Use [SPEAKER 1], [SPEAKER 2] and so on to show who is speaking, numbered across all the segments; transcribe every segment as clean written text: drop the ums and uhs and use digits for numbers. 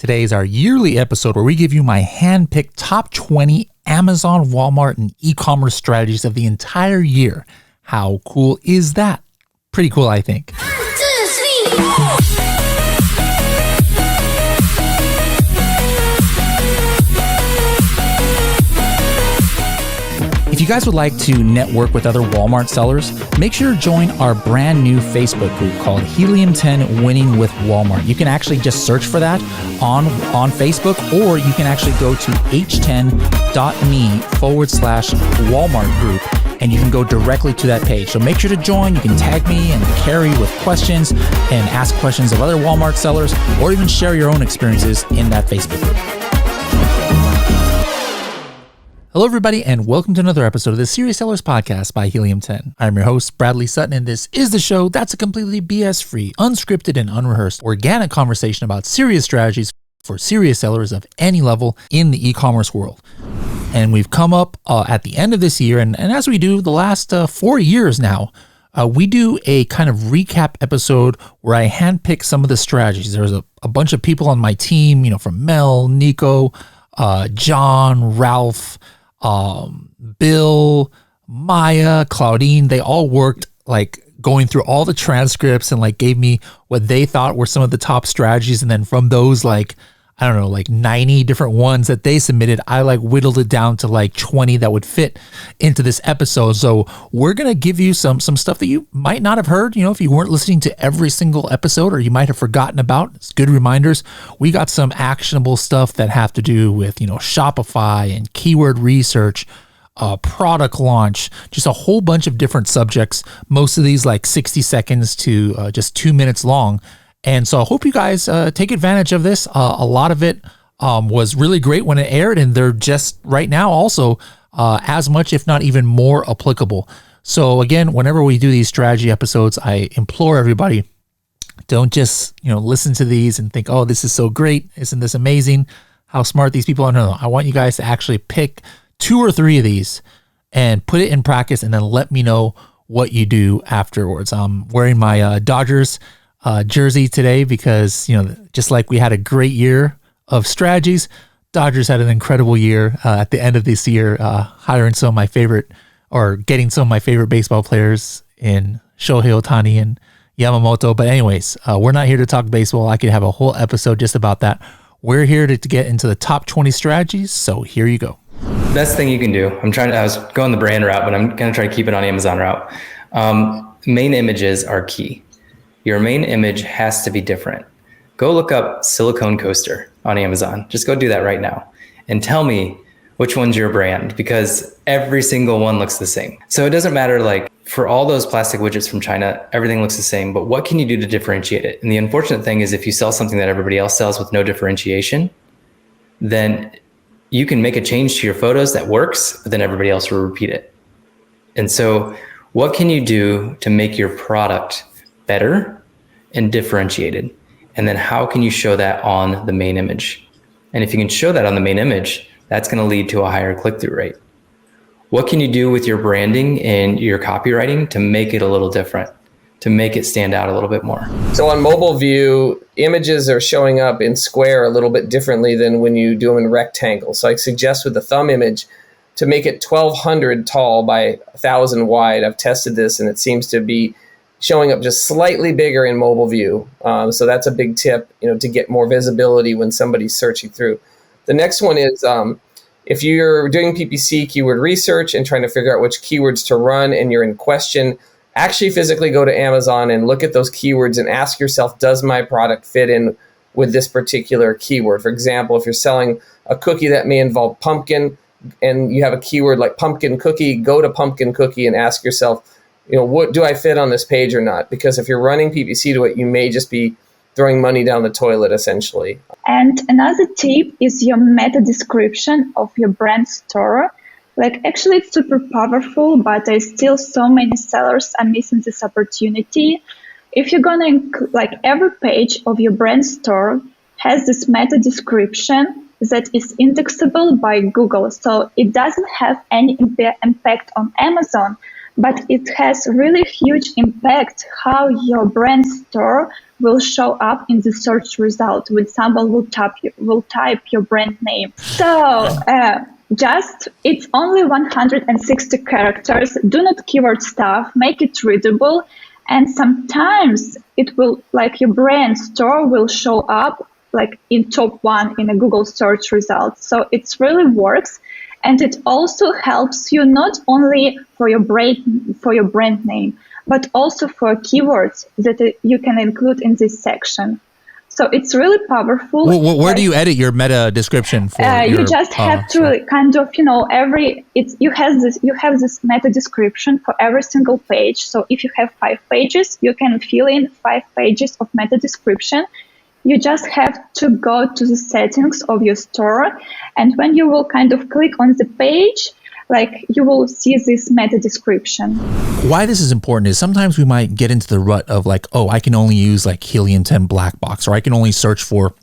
[SPEAKER 1] Today is our yearly episode where we give you my hand-picked top 20 Amazon, Walmart, and e-commerce strategies of the entire year. How cool is that? Pretty cool, I think. If you guys would like to network with other Walmart sellers, make sure to join our brand new Facebook group called Helium 10 Winning with Walmart. You can actually just search for that on Facebook, or you can actually go to h10.me/Walmart group, and you can go directly to that page. So make sure to join. You can tag me and Carrie with questions and ask questions of other Walmart sellers, or even share your own experiences in that Facebook group. Hello, everybody, and welcome to another episode of the Serious Sellers Podcast by Helium 10. I'm your host, Bradley Sutton, and this is the show that's a completely BS-free, unscripted, and unrehearsed organic conversation about serious strategies for serious sellers of any level in the e-commerce world. And we've come up at the end of this year, and as we do the last 4 years now, we do a kind of recap episode where I handpick some of the strategies. There's a bunch of people on my team, from Mel, Nico, John, Ralph, Bill, Maya, Claudine. They all worked going through all the transcripts and gave me what they thought were some of the top strategies. And then from those 90 different ones that they submitted, I whittled it down to 20 that would fit into this episode. So we're going to give you some stuff that you might not have heard, if you weren't listening to every single episode, or you might have forgotten about. It's good reminders. We got some actionable stuff that have to do with, Shopify and keyword research, product launch, just a whole bunch of different subjects. Most of these 60 seconds to just 2 minutes long. And so I hope you guys take advantage of this. A lot of it was really great when it aired, and they're just right now also as much, if not even more applicable. So again, whenever we do these strategy episodes, I implore everybody, don't just listen to these and think, oh, this is so great. Isn't this amazing? How smart these people are. No, I want you guys to actually pick 2 or 3 of these and put it in practice, and then let me know what you do afterwards. I'm wearing my Dodgers jersey today because, just like we had a great year of strategies, Dodgers had an incredible year at the end of this year, getting some of my favorite baseball players in Shohei Ohtani and Yamamoto. But anyways, we're not here to talk baseball. I could have a whole episode just about that. We're here to get into the top 20 strategies. So here you go.
[SPEAKER 2] Best thing you can do. I was going the brand route, but I'm going to try to keep it on Amazon route. Main images are key. Your main image has to be different. Go look up silicone coaster on Amazon. Just go do that right now and tell me which one's your brand, because every single one looks the same. So it doesn't matter, for all those plastic widgets from China, everything looks the same, but what can you do to differentiate it? And the unfortunate thing is, if you sell something that everybody else sells with no differentiation, then you can make a change to your photos that works, but then everybody else will repeat it. And so what can you do to make your product better and differentiated? And then how can you show that on the main image? And if you can show that on the main image, that's going to lead to a higher click-through rate. What can you do with your branding and your copywriting to make it a little different, to make it stand out a little bit more?
[SPEAKER 3] So on mobile view, images are showing up in square a little bit differently than when you do them in rectangle. So I suggest with the thumb image to make it 1,200 tall by 1,000 wide. I've tested this, and it seems to be showing up just slightly bigger in mobile view. So that's a big tip, to get more visibility when somebody's searching through. The next one is if you're doing PPC keyword research and trying to figure out which keywords to run and you're in question, actually physically go to Amazon and look at those keywords and ask yourself, does my product fit in with this particular keyword? For example, if you're selling a cookie that may involve pumpkin and you have a keyword like pumpkin cookie, go to pumpkin cookie and ask yourself, what do I fit on this page or not? Because if you're running PPC to it, you may just be throwing money down the toilet, essentially.
[SPEAKER 4] And another tip is your meta description of your brand store. Actually, it's super powerful, but there's still so many sellers are missing this opportunity. If you're gonna every page of your brand store has this meta description that is indexable by Google, so it doesn't have any impact on Amazon. but it has really huge impact how your brand store will show up in the search result when someone will type your brand name. So it's only 160 characters. Do not keyword stuff. Make it readable. And sometimes it will, like your brand store will show up like in top one in a Google search result. So it really works. And it also helps you not only for your brand name, but also for keywords that you can include in this section. So it's really powerful.
[SPEAKER 1] Well, where do you edit your meta description for?
[SPEAKER 4] You just have to kind of, you have this meta description for every single page. So if you have 5 pages, you can fill in 5 pages of meta description. You just have to go to the settings of your store, and when you will kind of click on the page, like you will see this meta description.
[SPEAKER 1] Why this is important is sometimes we might get into the rut of like, oh, I can only use like Helium 10 black box, or I can only search for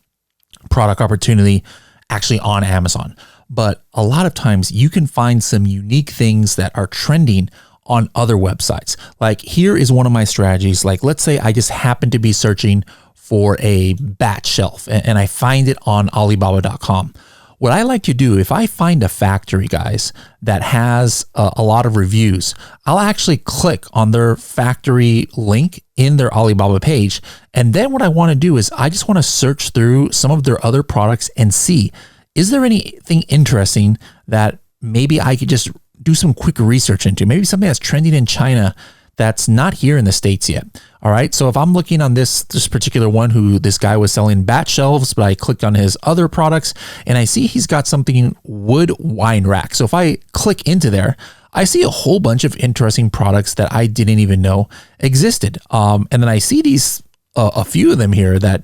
[SPEAKER 1] product opportunity actually on Amazon. But a lot of times you can find some unique things that are trending on other websites. Like here is one of my strategies. Like let's say I just happen to be searching for a bat shelf and I find it on Alibaba.com. What I like to do, if I find a factory, guys, that has a lot of reviews, I'll actually click on their factory link in their Alibaba page. And then what I want to do is I just want to search through some of their other products and see, is there anything interesting that maybe I could just do some quick research into? Maybe something that's trending in China that's not here in the States yet. All right. So if I'm looking on this particular one, who this guy was selling bat shelves, but I clicked on his other products and I see he's got something wood wine rack. So if I click into there, I see a whole bunch of interesting products that I didn't even know existed. And then I see these, a few of them here that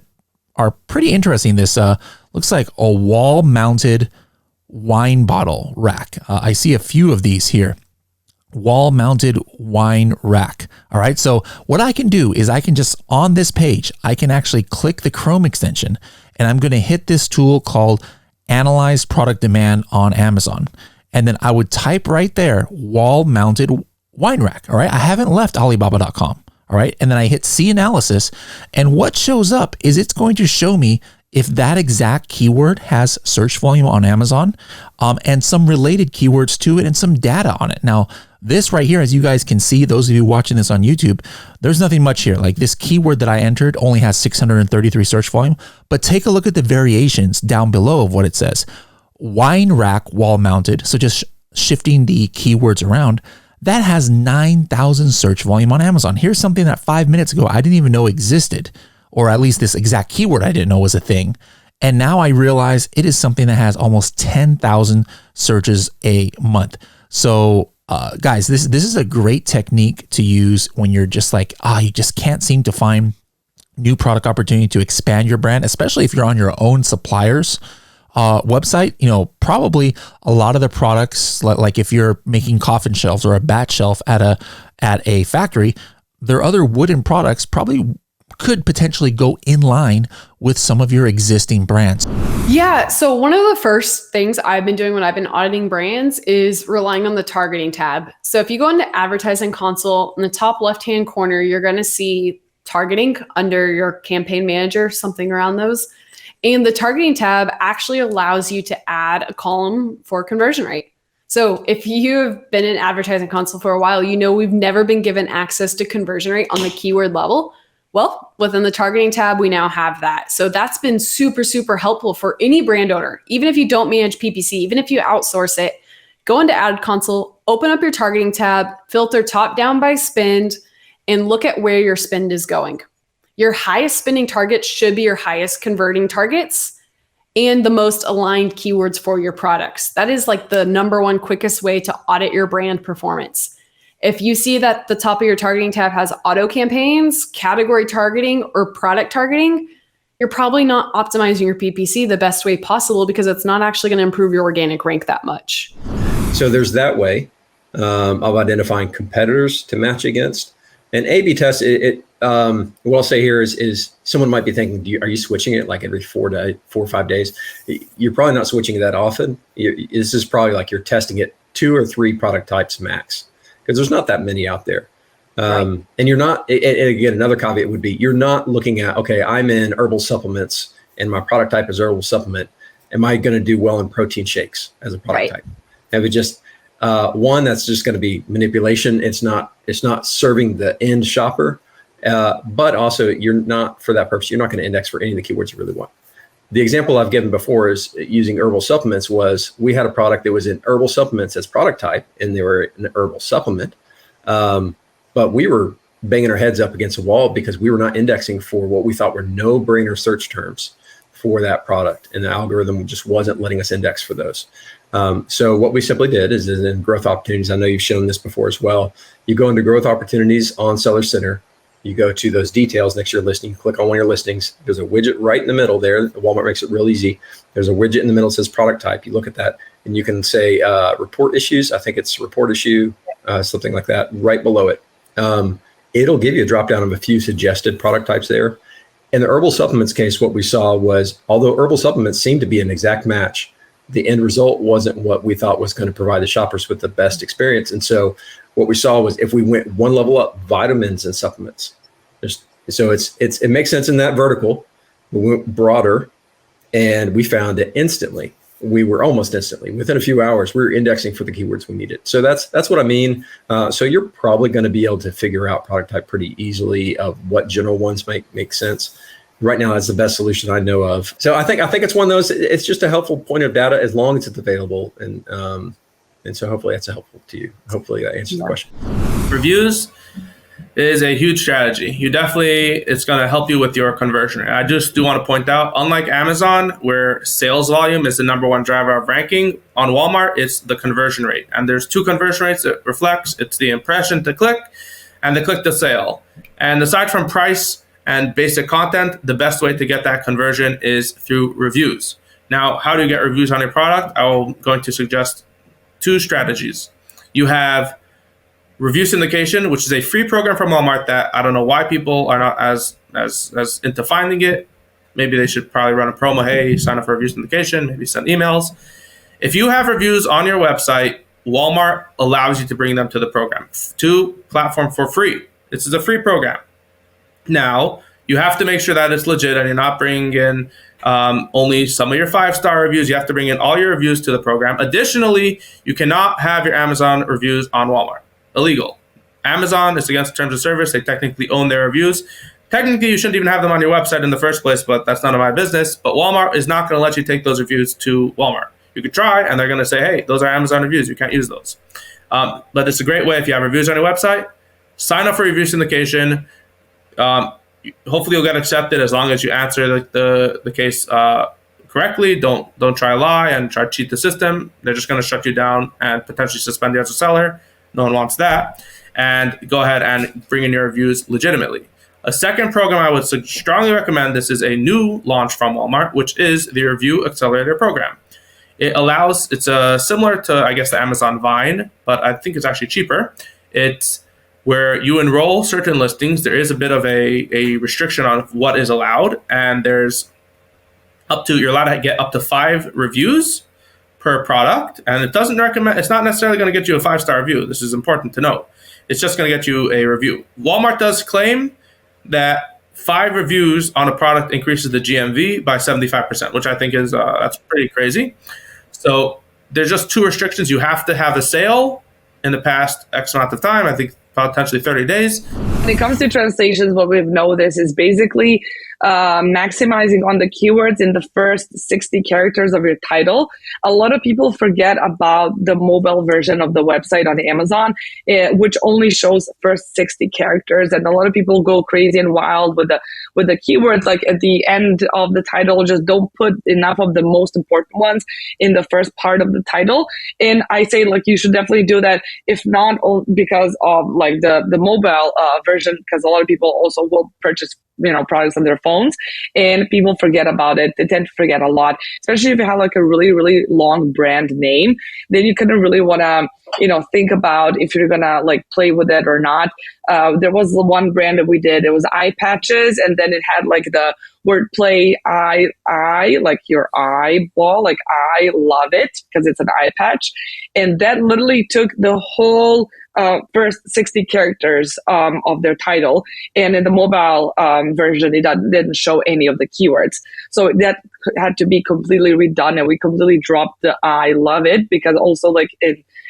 [SPEAKER 1] are pretty interesting. This looks like a wall mounted wine bottle rack. I see a few of these here. Wall mounted wine rack. All right. So what I can do is I can just on this page, I can actually click the Chrome extension and I'm going to hit this tool called Analyze Product Demand on Amazon. And then I would type right there, wall mounted wine rack. All right. I haven't left Alibaba.com. All right. And then I hit See Analysis. And what shows up is it's going to show me if that exact keyword has search volume on Amazon and some related keywords to it and some data on it. Now, this right here, as you guys can see, those of you watching this on YouTube, there's nothing much here. Like this keyword that I entered only has 633 search volume, but take a look at the variations down below of what it says. Wine rack wall mounted, so just shifting the keywords around, that has 9,000 search volume on Amazon. Here's something that 5 minutes ago I didn't even know existed, or at least this exact keyword I didn't know was a thing. And now I realize it is something that has almost 10,000 searches a month. So guys, this is a great technique to use when you're just like, you just can't seem to find new product opportunity to expand your brand, especially if you're on your own supplier's website. Probably a lot of the products, like if you're making coffin shelves or a bat shelf at a factory, their other wooden products probably could potentially go in line with some of your existing brands.
[SPEAKER 5] Yeah. So one of the first things I've been doing when I've been auditing brands is relying on the targeting tab. So if you go into Advertising Console, in the top left-hand corner, you're going to see targeting under your campaign manager, something around those. And the targeting tab actually allows you to add a column for conversion rate. So if you've been in Advertising Console for a while, we've never been given access to conversion rate on the keyword level. Well, within the targeting tab, we now have that. So that's been super, super helpful for any brand owner. Even if you don't manage PPC, even if you outsource it, go into Ad Console, open up your targeting tab, filter top down by spend, and look at where your spend is going. Your highest spending targets should be your highest converting targets and the most aligned keywords for your products. That is like the number one quickest way to audit your brand performance. If you see that the top of your targeting tab has auto campaigns, category targeting, or product targeting, you're probably not optimizing your PPC the best way possible because it's not actually going to improve your organic rank that much.
[SPEAKER 6] So there's that way of identifying competitors to match against. And A/B test, what I'll say here is someone might be thinking, are you switching it like every 4 or 5 days? You're probably not switching it that often. This is probably like you're testing it 2 or 3 product types max. because there's not that many out there. And you're not, and again, another caveat would be, you're not looking at, okay, I'm in herbal supplements and my product type is herbal supplement. Am I going to do well in protein shakes as a product type? Have it just, one, that's just going to be manipulation. It's not serving the end shopper, but also you're not, for that purpose, you're not going to index for any of the keywords you really want. The example I've given before is using herbal supplements was we had a product that was in herbal supplements as product type, and they were an herbal supplement. But we were banging our heads up against a wall because we were not indexing for what we thought were no-brainer search terms for that product. And the algorithm just wasn't letting us index for those. So what we simply did is in growth opportunities, I know you've shown this before as well. You go into growth opportunities on Seller Center. You go to those details next to your listing, you click on one of your listings. There's a widget right in the middle there. Walmart makes it real easy. There's a widget in the middle that says product type. You look at that and you can say report issues. I think it's report issue, something like that, right below it. It'll give you a drop down of a few suggested product types there. In the herbal supplements case, what we saw was, although herbal supplements seemed to be an exact match, the end result wasn't what we thought was going to provide the shoppers with the best experience. And so what we saw was, if we went one level up, vitamins and supplements. It makes sense in that vertical. We went broader, and we found that almost instantly, within a few hours, we were indexing for the keywords we needed. So that's what I mean. So you're probably going to be able to figure out product type pretty easily of what general ones make sense. Right now, that's the best solution I know of. So I think it's one of those. It's just a helpful point of data as long as it's available, and so hopefully that's helpful to you. Hopefully that answers the question.
[SPEAKER 7] Reviews is a huge strategy. It's going to help you with your conversion rate. I just do want to point out, unlike Amazon, where sales volume is the number one driver of ranking, on Walmart, it's the conversion rate. And there's two conversion rates it reflects. It's the impression to click and the click to sale. And aside from price and basic content, the best way to get that conversion is through reviews. Now, how do you get reviews on your product? I'm going to suggest two strategies. You have review syndication, which is a free program from Walmart that I don't know why people are not as into finding it. Maybe they should probably run a promo. Hey, sign up for review syndication, maybe send emails. If you have reviews on your website, Walmart allows you to bring them to the program, to platform for free. This is a free program. Now, you have to make sure that it's legit and you're not bringing in only some of your 5-star reviews. You have to bring in all your reviews to the program. Additionally, you cannot have your Amazon reviews on Walmart. Illegal. Amazon is against terms of service. They technically own their reviews. Technically, you shouldn't even have them on your website in the first place, but that's none of my business. But Walmart is not going to let you take those reviews to Walmart. You could try, and they're going to say, hey, those are Amazon reviews. You can't use those. But it's a great way if you have reviews on your website. Sign up for review syndication. Hopefully, you'll get accepted as long as you answer the case correctly. Don't try to lie and try to cheat the system. They're just going to shut you down and potentially suspend you as a seller. No one wants that. And go ahead and bring in your reviews legitimately. A second program I would strongly recommend, this is a new launch from Walmart, which is the Review Accelerator program. It's similar to, I guess, the Amazon Vine, but I think it's actually cheaper. It's where you enroll certain listings. There is a bit of a restriction on what is allowed, and you're allowed to get up to 5 reviews per product, and it's not necessarily going to get you a 5-star review. This is important to note. It's just going to get you a review. Walmart does claim that 5 reviews on a product increases the GMV by 75%, which I think is that's pretty crazy. So there's just 2 restrictions. You have to have a sale in the past X amount of time. I think potentially 30 days.
[SPEAKER 8] When it comes to translations, what we've noticed is basically maximizing on the keywords in the first 60 characters of your title. A lot of people forget about the mobile version of the website on Amazon, which only shows first 60 characters. And a lot of people go crazy and wild with the keywords, like at the end of the title, just don't put enough of the most important ones in the first part of the title. And I say, like, you should definitely do that, if not because of like the mobile version, because a lot of people also will purchase products on their phones, and people forget about it. They tend to forget a lot, especially if you have like a really, really long brand name. Then you kind of really want to, think about if you're going to like play with it or not. There was one brand that we did, it was eye patches, and then it had like the wordplay eye, like your eyeball, like I love it because it's an eye patch. And that literally took the whole first 60 characters of their title. And in the mobile version, it didn't show any of the keywords. So that had to be completely redone, and we completely dropped the I love it, because also like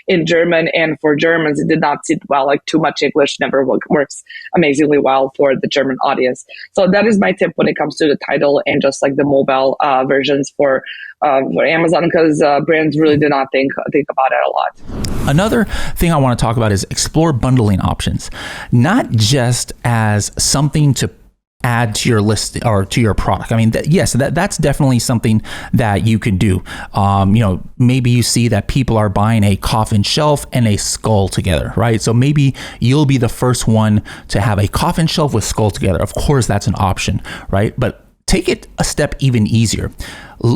[SPEAKER 8] in German and for Germans, it did not sit well. Like too much English never works amazingly well for the German audience. So that is my tip when it comes to the title and just like the mobile versions for Amazon, because brands really do not think about it a lot.
[SPEAKER 1] Another thing I want to talk about is explore bundling options, not just as something to add to your list or to your product. I mean, that's definitely something that you can do. Maybe you see that people are buying a coffin shelf and a skull together, right? So maybe you'll be the first one to have a coffin shelf with skull together. Of course, that's an option, right? But take it a step even easier.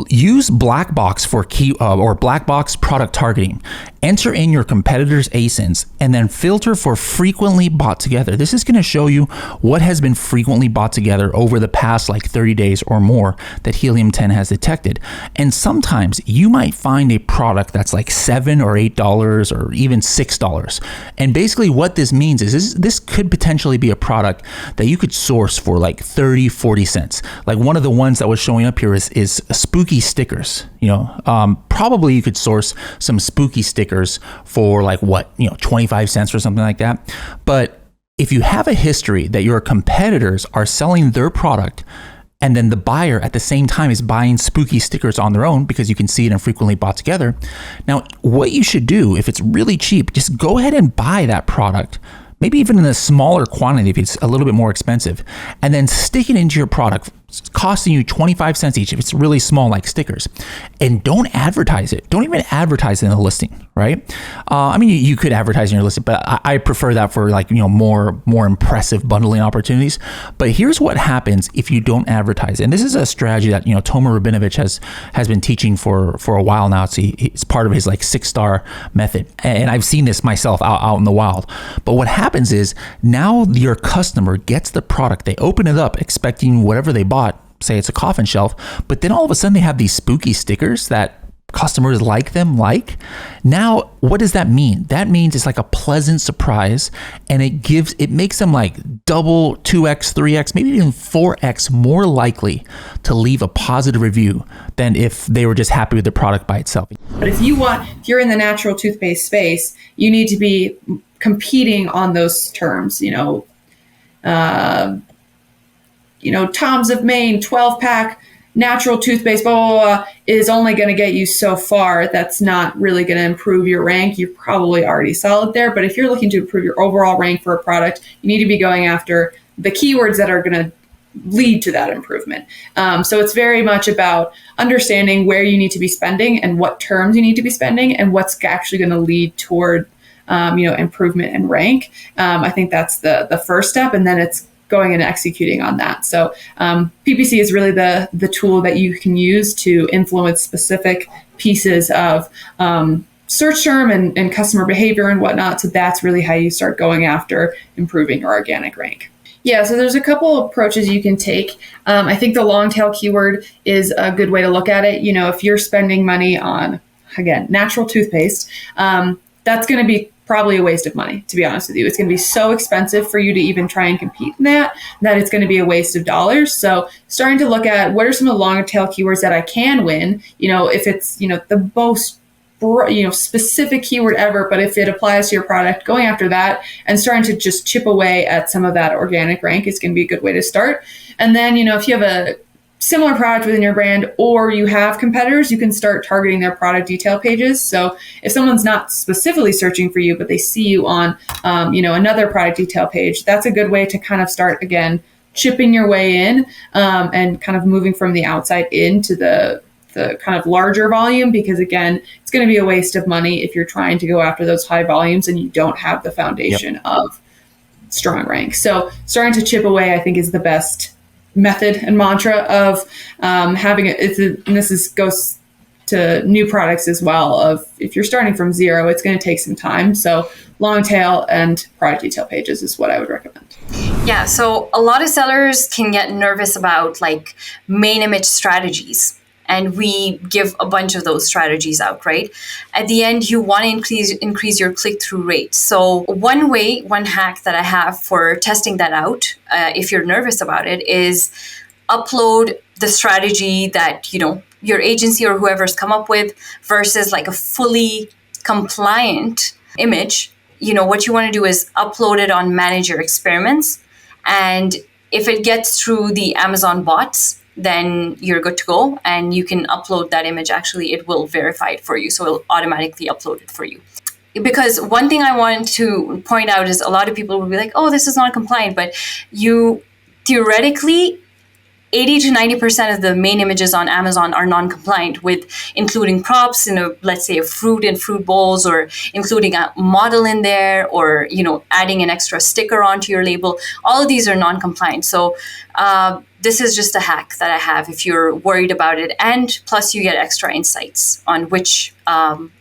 [SPEAKER 1] Use black box for or black box product targeting. Enter in your competitors' ASINs and then filter for frequently bought together. This is going to show you what has been frequently bought together over the past like 30 days or more that Helium 10 has detected. And sometimes you might find a product that's like $7 or $8 or even $6. And basically what this means is this could potentially be a product that you could source for like 30, 40 cents. Like one of the ones that was showing up here is spooky stickers. Probably you could source some spooky stickers for like 25 cents or something like that. But if you have a history that your competitors are selling their product and then the buyer at the same time is buying spooky stickers on their own because you can see it and frequently bought together. Now, what you should do, if it's really cheap, just go ahead and buy that product, maybe even in a smaller quantity if it's a little bit more expensive, and then stick it into your product. It's costing you 25 cents each if it's really small, like stickers. And don't advertise it. Don't even advertise it in the listing, right? You could advertise in your listing, but I prefer that for more impressive bundling opportunities. But here's what happens if you don't advertise. And this is a strategy that Tomer Rabinovich has been teaching for a while now. It's part of his like 6-star method. And I've seen this myself out in the wild. But what happens is now your customer gets the product. They open it up expecting whatever they bought, say it's a coffin shelf, but then all of a sudden they have these spooky stickers that customers like. Now, what does that mean? That means it's like a pleasant surprise, and it makes them like double, 2x, 3x, maybe even 4x more likely to leave a positive review than if they were just happy with the product by itself.
[SPEAKER 9] But if you're in the natural toothpaste space, you need to be competing on those terms, Tom's of Maine 12-pack natural toothpaste, blah, blah, blah, is only going to get you so far. That's not really going to improve your rank. You're probably already solid there. But if you're looking to improve your overall rank for a product, you need to be going after the keywords that are going to lead to that improvement. So it's very much about understanding where you need to be spending and what terms you need to be spending and what's actually going to lead toward improvement in rank. I think that's the first step. And then it's going and executing on that. So PPC is really the tool that you can use to influence specific pieces of search term and customer behavior and whatnot. So that's really how you start going after improving your organic rank. Yeah, so there's a couple approaches you can take. I think the long tail keyword is a good way to look at it. If you're spending money on, again, natural toothpaste, that's going to be probably a waste of money, to be honest with you. It's going to be so expensive for you to even try and compete in that it's going to be a waste of dollars. So starting to look at what are some of the longer tail keywords that I can win, if it's, the most, specific keyword ever, but if it applies to your product, going after that and starting to just chip away at some of that organic rank is going to be a good way to start. And then, if you have a similar product within your brand or you have competitors, you can start targeting their product detail pages. So if someone's not specifically searching for you, but they see you on, another product detail page, that's a good way to kind of start, again, chipping your way in and kind of moving from the outside into the kind of larger volume, because again, it's going to be a waste of money if you're trying to go after those high volumes and you don't have the foundation of strong rank. So starting to chip away, I think, is the best method and mantra of having it. And this goes to new products as well. Of if you're starting from zero, it's going to take some time. So long tail and product detail pages is what I would recommend.
[SPEAKER 10] Yeah. So a lot of sellers can get nervous about like main image strategies. and we give a bunch of those strategies out, right? At the end, you want to increase your click-through rate. So one hack that I have for testing that out, if you're nervous about it, is upload the strategy that, your agency or whoever's come up with versus like a fully compliant image. What you want to do is upload it on Manager Experiments. And if it gets through the Amazon bots, then you're good to go. And you can upload that image. Actually, it will verify it for you. So it'll automatically upload it for you. Because one thing I want to point out is a lot of people will be like, oh, this is not compliant. But you theoretically, 80 to 90% of the main images on Amazon are non-compliant with including props in let's say a fruit in fruit bowls, or including a model in there, or, adding an extra sticker onto your label. All of these are non-compliant. So this is just a hack that I have if you're worried about it. And plus you get extra insights on which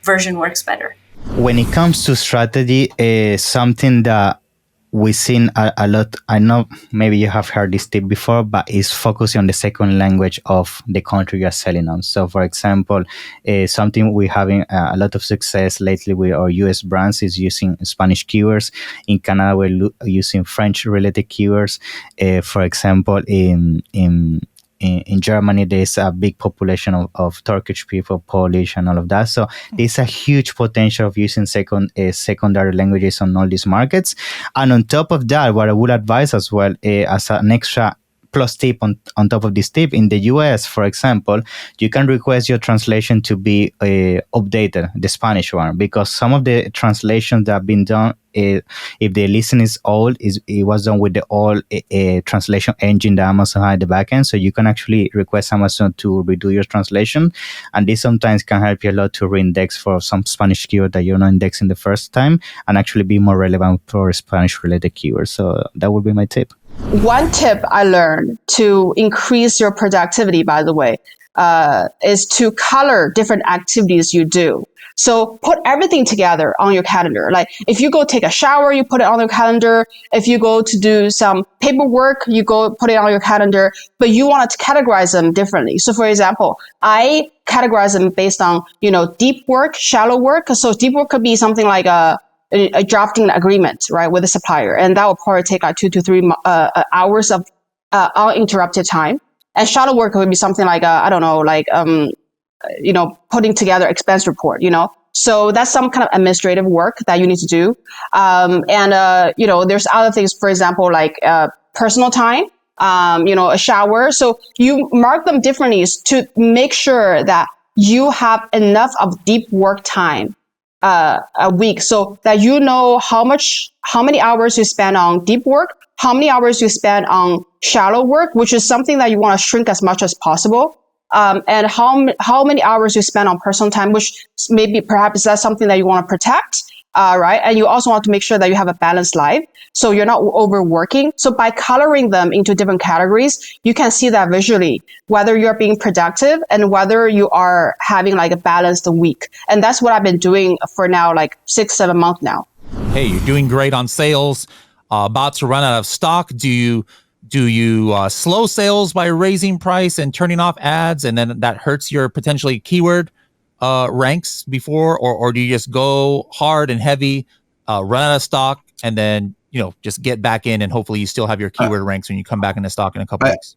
[SPEAKER 10] version works better.
[SPEAKER 11] When it comes to strategy, something that we've seen a lot, I know maybe you have heard this tip before, but it's focusing on the second language of the country you're selling on. So for example, something we're having a lot of success lately with our US brands is using Spanish keywords. In Canada, we're using French related keywords. For example, in Germany, there's a big population of Turkish people, Polish, and all of that. So there's a huge potential of using secondary languages on all these markets. And on top of that, what I would advise as well, as an extra plus tip on top of this tip, in the US, for example, you can request your translation to be updated, the Spanish one, because some of the translations that have been done, if the listen is old, it was done with the old translation engine that Amazon had at the back end. So you can actually request Amazon to redo your translation. And this sometimes can help you a lot to reindex for some Spanish keyword that you're not indexing the first time, and actually be more relevant for Spanish related keywords. So that would be my tip.
[SPEAKER 12] One tip I learned to increase your productivity, by the way, is to color different activities you do. So put everything together on your calendar. Like if you go take a shower, you put it on your calendar. If you go to do some paperwork, you go put it on your calendar, but you want to categorize them differently. So for example, I categorize them based on, deep work, shallow work. So deep work could be something like a drafting an agreement, right, with a supplier. And that will probably take like 2 to 3 hours of uninterrupted time. And shallow work would be something like, putting together expense report, So that's some kind of administrative work that you need to do. There's other things, for example, like personal time, a shower. So you mark them differently to make sure that you have enough of deep work time a week, so that how many hours you spend on deep work, how many hours you spend on shallow work, which is something that you want to shrink as much as possible. And how many hours you spend on personal time, which perhaps that's something that you want to protect, right? And you also want to make sure that you have a balanced life, so you're not overworking. So by coloring them into different categories, you can see that visually, whether you're being productive and whether you are having like a balanced week. And that's what I've been doing for now, like 6-7 months now.
[SPEAKER 1] Hey, you're doing great on sales, about to run out of stock. Do you slow sales by raising price and turning off ads, and then that hurts your potentially keyword ranks before, or do you just go hard and heavy, run out of stock, and then just get back in, and hopefully you still have your keyword ranks when you come back into stock in a couple weeks?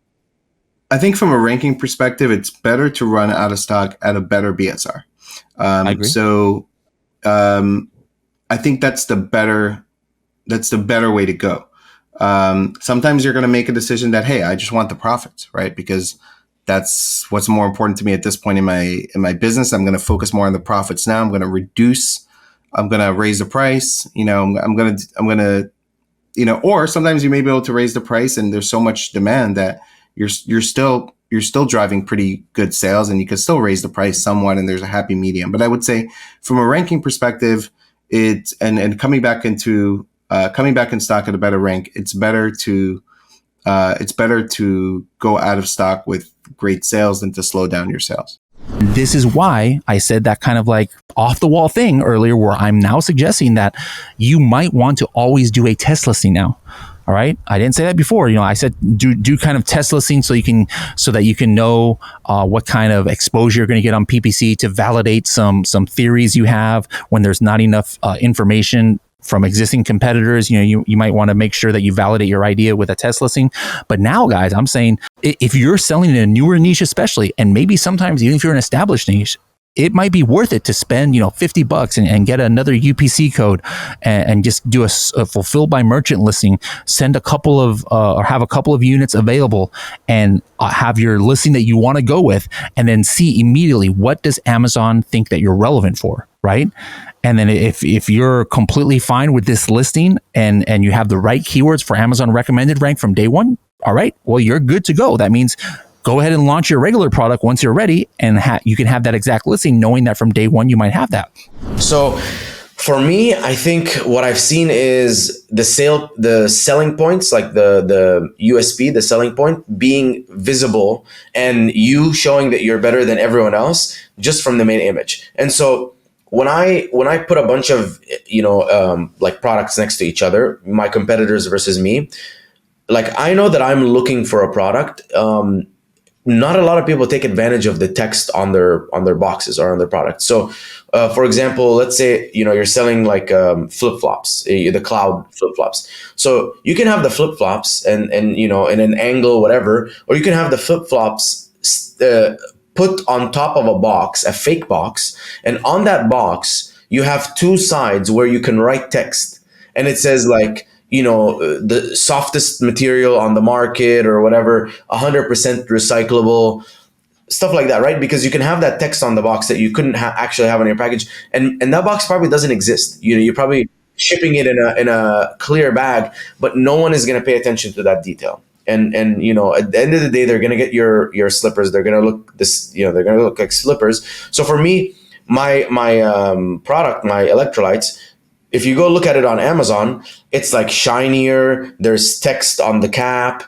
[SPEAKER 13] I think from a ranking perspective, it's better to run out of stock at a better BSR. I agree. So I think that's the better way to go. Sometimes you're going to make a decision that, hey, I just want the profits, right? Because that's what's more important to me at this point in my business. I'm going to focus more on the profits now. I'm going to raise the price. I'm going to, or sometimes you may be able to raise the price and there's so much demand that you're still driving pretty good sales, and you can still raise the price somewhat, and there's a happy medium. But I would say from a ranking perspective, it's and coming back in stock at a better rank, it's better to go out of stock with great sales than to slow down your sales.
[SPEAKER 1] This is why I said that kind of like off the wall thing earlier, where I'm now suggesting that you might want to always do a test listing now.
[SPEAKER 14] All right. I didn't say that before. I said do kind of test listings so that you can know what kind of exposure you're going to get on PPC to validate some theories you have when there's not enough information from existing competitors. You might want to make sure that you validate your idea with a test listing. But now, guys, I'm saying if you're selling in a newer niche, especially, and maybe sometimes even if you're an established niche, it might be worth it to spend, $50 and get another UPC code and just do a fulfilled by merchant listing, send a couple of, or have a couple of units available and have your listing that you want to go with, and then see immediately what does Amazon think that you're relevant for, right? And then if you're completely fine with this listing and you have the right keywords for Amazon recommended rank from day one, all right, well, you're good to go. That means go ahead and launch your regular product once you're ready, and you can have that exact listing, knowing that from day one you might have that.
[SPEAKER 15] So for me, I think what I've seen is the selling points, like the USP, the selling point being visible, and you showing that you're better than everyone else just from the main image. And so when I put a bunch of like products next to each other, my competitors versus me, like I know that I'm looking for a product. Not a lot of people take advantage of the text on their boxes or on their products. So, for example, let's say you're selling like flip-flops, the cloud flip-flops. So you can have the flip-flops and in an angle, whatever, or you can have the flip-flops put on top of a box, a fake box, and on that box you have two sides where you can write text, and it says like, the softest material on the market or whatever, 100% recyclable, stuff like that, right? Because you can have that text on the box that you couldn't actually have on your package. And that box probably doesn't exist. You're probably shipping it in a clear bag, but no one is going to pay attention to that detail. And at the end of the day, they're going to get your slippers. They're going to look they're going to look like slippers. So for me, my product, my electrolytes, if you go look at it on Amazon, it's like shinier. There's text on the cap.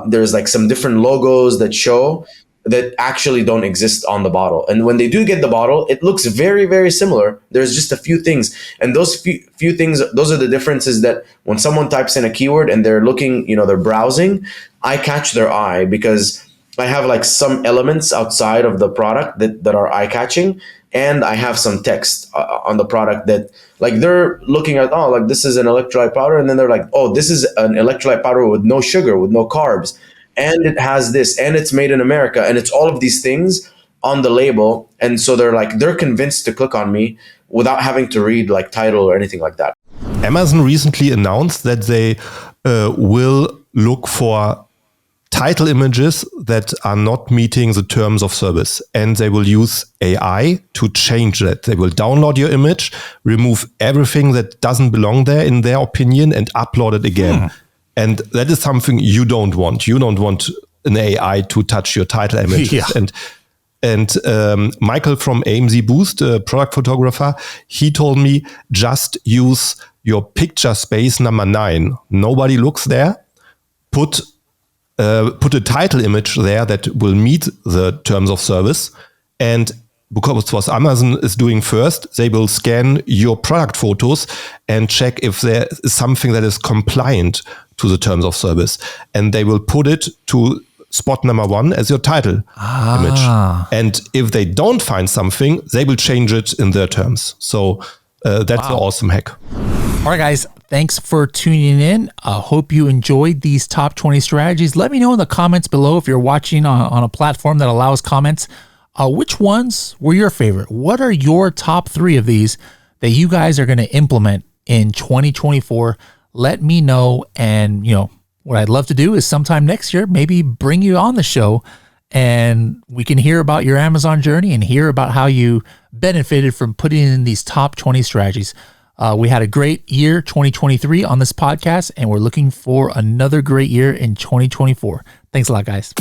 [SPEAKER 15] There's like some different logos that show that actually don't exist on the bottle. And when they do get the bottle, it looks very, very similar. There's just a few things. And those few things, those are the differences that when someone types in a keyword and they're looking, they're browsing, I catch their eye because I have like some elements outside of the product that are eye-catching. And I have some text on the product that like they're looking at, oh, like this is an electrolyte powder. And then they're like, oh, this is an electrolyte powder with no sugar, with no carbs. And it has this, and it's made in America. And it's all of these things on the label. And so they're convinced to click on me without having to read like title or anything like that.
[SPEAKER 16] Amazon recently announced that they will look for title images that are not meeting the terms of service, and they will use AI to change that. They will download your image, remove everything that doesn't belong there in their opinion, and upload it again. And that is something you don't want. You don't want an AI to touch your title images.
[SPEAKER 14] Yeah.
[SPEAKER 16] And Michael from AMZ Boost, a product photographer, he told me just use your picture space number 9. Nobody looks there. Put a title image there that will meet the terms of service. And because what Amazon is doing first, they will scan your product photos and check if there is something that is compliant to the terms of service. And they will put it to spot number 1 as your title image. And if they don't find something, they will change it in their terms. So that's an awesome hack.
[SPEAKER 1] All right, guys, thanks for tuning in. I hope you enjoyed these top 20 strategies. Let me know in the comments below if you're watching on a platform that allows comments. Which ones were your favorite? What are your top 3 of these that you guys are going to implement in 2024? Let me know. And, what I'd love to do is sometime next year, maybe bring you on the show and we can hear about your Amazon journey and hear about how you benefited from putting in these top 20 strategies. We had a great year, 2023, on this podcast, and we're looking for another great year in 2024. Thanks a lot, guys.